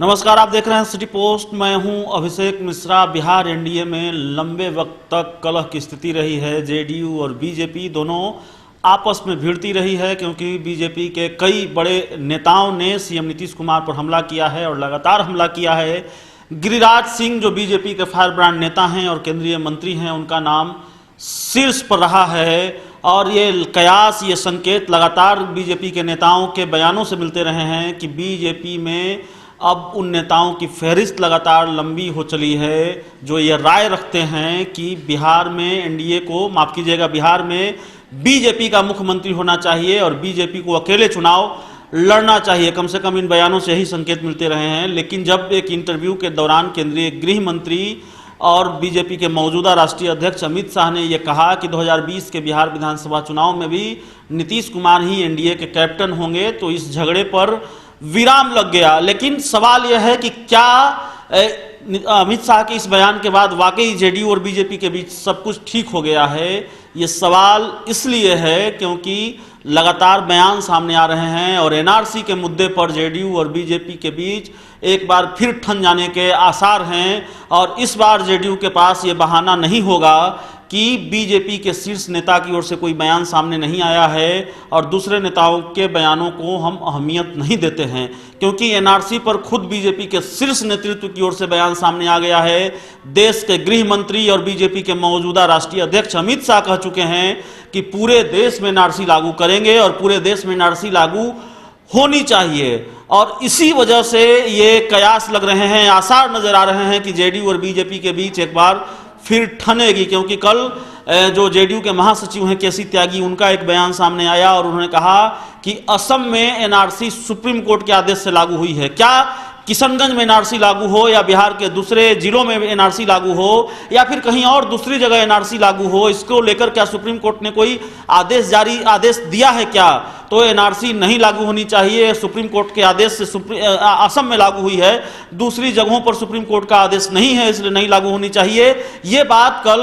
नमस्कार, आप देख रहे हैं सिटी पोस्ट। मैं हूं अभिषेक मिश्रा। बिहार एनडीए में लंबे वक्त तक कलह की स्थिति रही है। जेडीयू और बीजेपी दोनों आपस में भिड़ती रही है, क्योंकि बीजेपी के कई बड़े नेताओं ने सीएम नीतीश कुमार पर हमला किया है और लगातार हमला किया है। गिरिराज सिंह जो बीजेपी के फायर ब्रांड नेता हैं और केंद्रीय मंत्री हैं, उनका नाम शीर्ष पर रहा है और ये कयास, ये संकेत लगातार बीजेपी के नेताओं के बयानों से मिलते रहे हैं कि बीजेपी में अब उन नेताओं की फहरिस्त लगातार लंबी हो चली है जो ये राय रखते हैं कि बिहार में एनडीए को, माफ कीजिएगा, बिहार में बीजेपी का मुख्यमंत्री होना चाहिए और बीजेपी को अकेले चुनाव लड़ना चाहिए। कम से कम इन बयानों से यही संकेत मिलते रहे हैं। लेकिन जब एक इंटरव्यू के दौरान केंद्रीय गृह मंत्री और बीजेपी के मौजूदा राष्ट्रीय अध्यक्ष अमित शाह ने यह कहा कि 2020 के बिहार विधानसभा चुनाव में भी नीतीश कुमार ही एनडीए के कैप्टन होंगे, तो इस झगड़े पर विराम लग गया। लेकिन सवाल यह है कि क्या अमित शाह के इस बयान के बाद वाकई जेडीयू और बीजेपी के बीच सब कुछ ठीक हो गया है? ये सवाल इसलिए है क्योंकि लगातार बयान सामने आ रहे हैं और एनआरसी के मुद्दे पर जेडीयू और बीजेपी के बीच एक बार फिर ठन जाने के आसार हैं। और इस बार जेडीयू के पास ये बहाना नहीं होगा कि बीजेपी के शीर्ष नेता की ओर से कोई बयान सामने नहीं आया है और दूसरे नेताओं के बयानों को हम अहमियत नहीं देते हैं, क्योंकि एनआरसी पर खुद बीजेपी के शीर्ष नेतृत्व की ओर से बयान सामने आ गया है। देश के गृह मंत्री और बीजेपी के मौजूदा राष्ट्रीय अध्यक्ष अमित शाह कह चुके हैं कि पूरे देश में एनआरसी लागू करेंगे और पूरे देश में एनआरसी लागू होनी चाहिए। और इसी वजह से ये कयास लग रहे हैं, आसार नजर आ रहे हैं कि जेडीयू और बीजेपी के बीच एक बार फिर ठनेगी। क्योंकि कल जो जेडीयू के महासचिव हैं केसी त्यागी, उनका एक बयान सामने आया और उन्होंने कहा कि असम में एनआरसी सुप्रीम कोर्ट के आदेश से लागू हुई है। क्या किशनगंज में एनआरसी लागू हो या बिहार के दूसरे जिलों में एनआरसी लागू हो या फिर कहीं और दूसरी जगह एनआरसी लागू हो, इसको लेकर क्या सुप्रीम कोर्ट ने कोई आदेश दिया है क्या? तो एनआरसी नहीं लागू होनी चाहिए। सुप्रीम कोर्ट के आदेश से असम में लागू हुई है, दूसरी जगहों पर सुप्रीम कोर्ट का आदेश नहीं है, इसलिए नहीं लागू होनी चाहिए। ये बात कल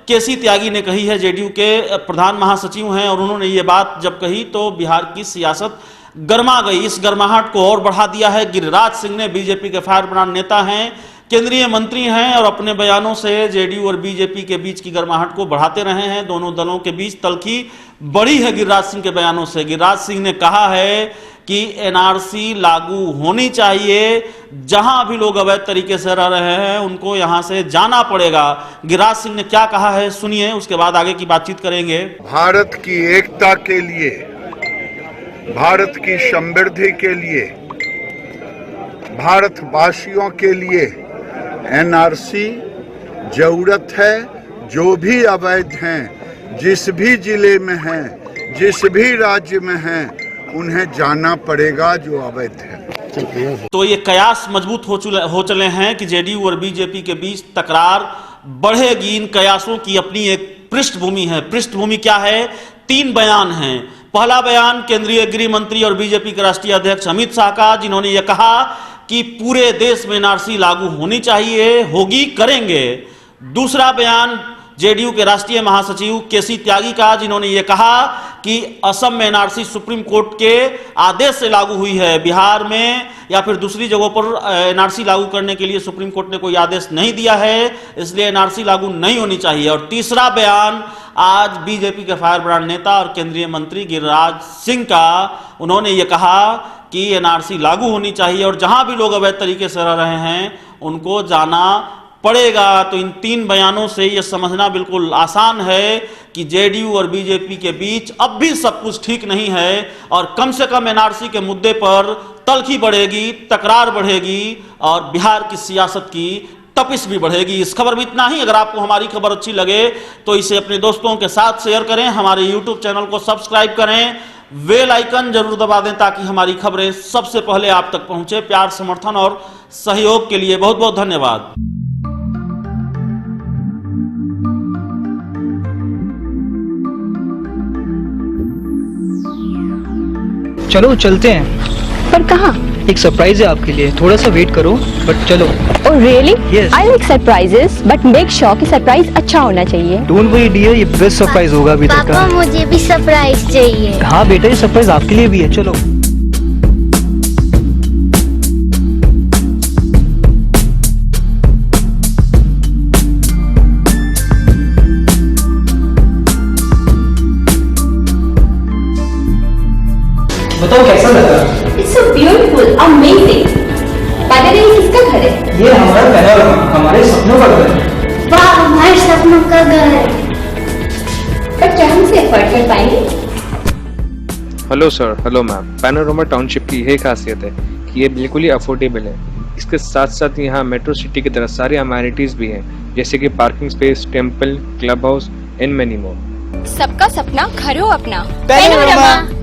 केसी त्यागी ने कही है, जेडीयू के प्रधान महासचिव हैं, और उन्होंने ये बात जब कही तो बिहार की सियासत गर्मा गई। इस गर्माहट को और बढ़ा दिया है गिरिराज सिंह ने। बीजेपी के फायर ब्रांड नेता हैं, केंद्रीय मंत्री हैं और अपने बयानों से जेडीयू और बीजेपी के बीच की गर्माहट को बढ़ाते रहे हैं। दोनों दलों के बीच तल्खी बड़ी है गिरिराज सिंह के बयानों से। गिरिराज सिंह ने कहा है कि एनआरसी लागू होनी चाहिए, जहां भी लोग अवैध तरीके से रह रहे हैं उनको यहां से जाना पड़ेगा। गिरिराज सिंह ने क्या कहा है सुनिए, उसके बाद आगे की बातचीत करेंगे। भारत की एकता के लिए, भारत की समृद्धि के लिए, भारतवासियों के लिए एनआरसी जरूरत है। जो भी अवैध हैं, जिस भी जिले में हैं, जिस भी राज्य में हैं, उन्हें जाना पड़ेगा जो अवैध है। तो ये कयास मजबूत हो चले हैं कि जेडीयू और बीजेपी के बीच तकरार बढ़ेगी। इन कयासों की अपनी एक पृष्ठभूमि है। पृष्ठभूमि क्या है? 3 बयान हैं। पहला बयान केंद्रीय गृह मंत्री और बीजेपी के राष्ट्रीय अध्यक्ष अमित शाह का, जिन्होंने यह कहा कि पूरे देश में एनआरसी लागू होनी चाहिए, होगी, करेंगे। दूसरा बयान जेडीयू के राष्ट्रीय महासचिव केसी त्यागी का, जिन्होंने यह कहा कि असम में एनआरसी सुप्रीम कोर्ट के आदेश से लागू हुई है, बिहार में या फिर दूसरी जगहों पर एनआरसी लागू करने के लिए सुप्रीम कोर्ट ने कोई आदेश नहीं दिया है, इसलिए एनआरसी लागू नहीं होनी चाहिए। और तीसरा बयान आज बीजेपी के फायर ब्रांड नेता और केंद्रीय मंत्री गिरिराज सिंह का, उन्होंने ये कहा कि एनआरसी लागू होनी चाहिए और जहां भी लोग अवैध तरीके से रह रहे हैं उनको जाना पड़ेगा। तो इन 3 बयानों से यह समझना बिल्कुल आसान है कि जेडीयू और बीजेपी के बीच अब भी सब कुछ ठीक नहीं है और कम से कम एनआरसी के मुद्दे पर तल्खी बढ़ेगी, तकरार बढ़ेगी और बिहार की सियासत की तपिश भी बढ़ेगी। इस खबर में इतना ही। अगर आपको हमारी खबर अच्छी लगे तो इसे अपने दोस्तों के साथ शेयर करें, हमारे यूट्यूब चैनल को सब्सक्राइब करें, बेल आइकन जरूर दबा दें ताकि हमारी खबरें सबसे पहले आप तक पहुंचे। प्यार, समर्थन और सहयोग के लिए बहुत बहुत धन्यवाद। चलो चलते हैं। पर कहाँ? एक सरप्राइज है आपके लिए, थोड़ा सा वेट करो, बट चलो। Oh really? Yes. I like surprises, but make sure कि सरप्राइज अच्छा होना चाहिए। डोंट वरी डियर, ये बेस्ट सरप्राइज होगा अभी तक का। पापा मुझे भी सरप्राइज चाहिए। हाँ बेटा, ये सरप्राइज आपके लिए भी है, चलो। बताओ कैसा लगा? It's so beautiful, amazing. By the way, किसका घर है? ये हमारा पैनोरमा, हमारे सपनों का घर है। वाह, हमारे सपनों का घर। पर क्या हम इसे अफोर्ड कर पाएंगे? Hello sir, hello ma'am. Panorama township की यही खासियत है कि ये बिल्कुल ही अफोर्डेबल है। इसके साथ साथ यहाँ मेट्रो सिटी की तरह सारी अमेनिटीज भी हैं, जैसे कि parking space, temple, club house and many more. सबका सपना घर हो अपना। पैनोरमा।